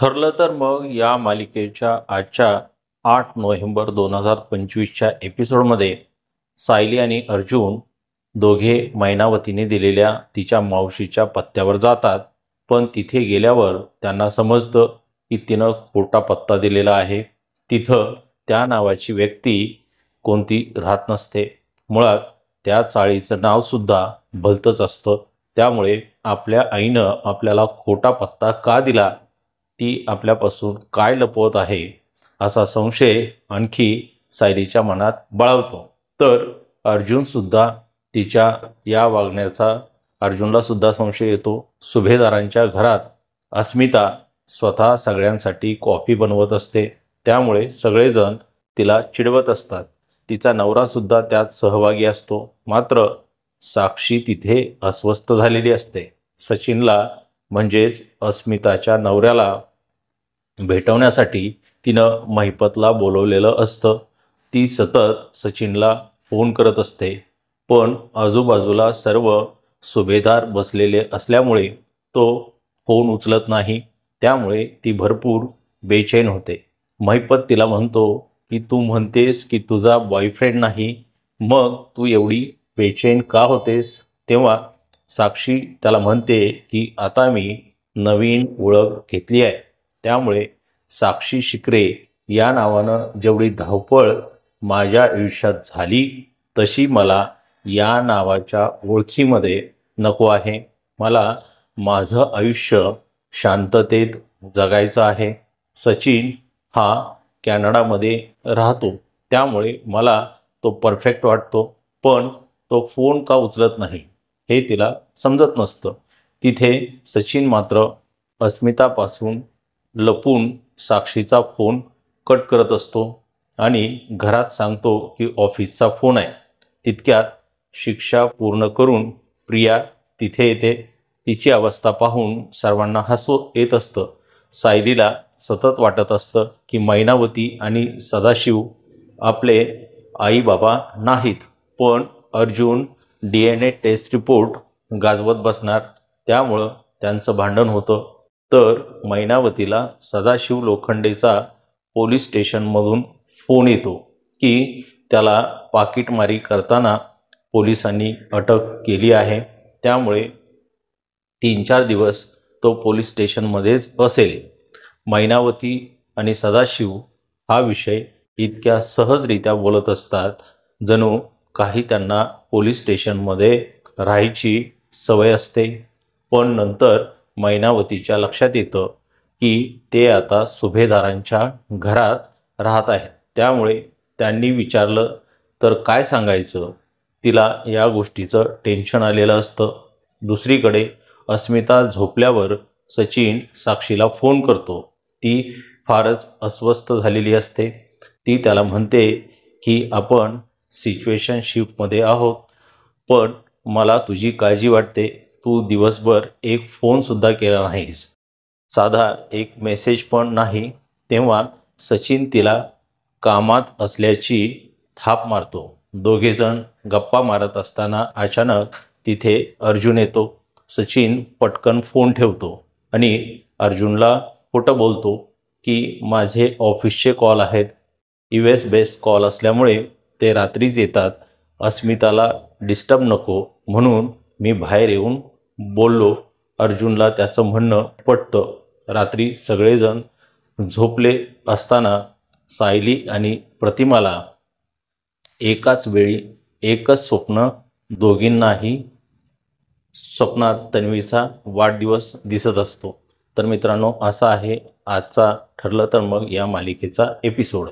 ठरलं तर मग या मालिकेच्या आजच्या 8 नोव्हेंबर 2025च्या एपिसोडमध्ये सायली आणि अर्जुन दोघे मैनावतीने दिलेल्या तिच्या मावशीच्या पत्त्यावर जातात. पण तिथे गेल्यावर त्यांना समजतं की तिनं खोटा पत्ता दिलेला आहे. तिथं त्या नावाची व्यक्ती कोणती राहत नसते. मुळात त्या चाळीचं नावसुद्धा भलतंच असतं. त्यामुळे आपल्या आईनं आपल्याला खोटा पत्ता का दिला, ती आपल्यापासून काय लपवत आहे, असा संशय आणखी सायलीच्या मनात बळावतो. तर अर्जुनसुद्धा तिच्या या वागण्याचा अर्जुनला सुद्धा संशय येतो. सुभेदारांच्या घरात अस्मिता स्वतः सगळ्यांसाठी कॉफी बनवत असते. त्यामुळे सगळेजण तिला चिडवत असतात. तिचा नवरासुद्धा त्यात सहभागी असतो. मात्र साक्षी तिथे अस्वस्थ झालेली असते. सचिनला म्हणजेच अस्मिताच्या नवऱ्याला भेटवण्यासाठी तिनं महिपतला बोलवलेलं असतं. ती सतत सचिनला फोन करत असते. पण आजूबाजूला सर्व सुभेदार बसलेले असल्यामुळे तो फोन उचलत नाही. त्यामुळे ती भरपूर बेचैन होते. महिपत तिला म्हणतो की तू म्हणतेस की तुझा बॉयफ्रेंड नाही, मग तू एवढी बेचैन का होतेस? तेव्हा साक्षी त्याला म्हणते की आता मी नवीन ओळख घेतली आहे. त्यामुळे साक्षी शिकरे या नावानं जेवढी धावपळ माझ्या आयुष्यात झाली, तशी मला या नावाच्या ओळखीमध्ये नको आहे. मला माझं आयुष्य शांततेत जगायचं आहे. सचिन हा कॅनडामध्ये राहतो. त्यामुळे मला तो परफेक्ट वाटतो. पण तो फोन का उचलत नाही हे तिला समजत नसतं. तिथे सचिन मात्र अस्मितापासून लपून साक्षीचा फोन कट करत असतो आणि घरात सांगतो की ऑफिसचा फोन आहे. तितक्यात शिक्षा पूर्ण करून प्रिया तिथे येते. तिची अवस्था पाहून सर्वांना हसू येत असतं. सायलीला सतत वाटत असतं की मैनावती आणि सदाशिव आपले आई बाबा नाहीत. पण अर्जुन DNA टेस्ट रिपोर्ट गाजवत बसणार, त्यामुळं त्यांचं भांडण होतं. तर मैनावतीला सदाशिव लोखंडेचा पोलीस स्टेशनमधून फोन येतो की त्याला पाकीटमारी करताना पोलिसांनी अटक केली आहे. त्यामुळे 3-4 दिवस तो पोलीस स्टेशनमध्येच असेल. मैनावती आणि सदाशिव हा विषय इतक्या सहजरित्या बोलत असतात जणू काही त्यांना पोलीस स्टेशनमध्ये राहायची सवय असते. पण नंतर मैनावतीच्या लक्षात येतं की ते आता सुभेदारांच्या घरात राहत आहेत. त्यामुळे त्यांनी विचारलं तर काय सांगायचं, तिला या गोष्टीचं टेन्शन आलेलं असतं. दुसरीकडे अस्मिता झोपल्यावर सचिन साक्षीला फोन करतो. ती फारच अस्वस्थ झालेली असते. ती त्याला म्हणते की आपण सिच्युएशनशिपमध्ये आहोत, पण मला तुझी काळजी वाटते. तू दिवसभर एक फोनसुद्धा केला नाहीस, साधा एक मेसेज पण नाही. तेव्हा सचिन तिला कामात असल्याची थाप मारतो. दोघेजण गप्पा मारत असताना अचानक तिथे अर्जुन येतो. सचिन पटकन फोन ठेवतो आणि अर्जुनला खोटं बोलतो की माझे ऑफिसचे कॉल आहेत. US बेस कॉल असल्यामुळे ते रात्रीच येतात. अस्मिताला डिस्टर्ब नको म्हणून मी बाहेर येऊन बोललो. अर्जुनला त्याचं म्हणणं पटतं. रात्री सगळेजण झोपले असताना सायली आणि प्रतिमाला एकाच वेळी एकच स्वप्न, दोघींनाही स्वप्नात तन्वीचा वाढदिवस दिसत असतो. तर मित्रांनो, असा आहे आजचा ठरलं तर मग या मालिकेचा एपिसोड.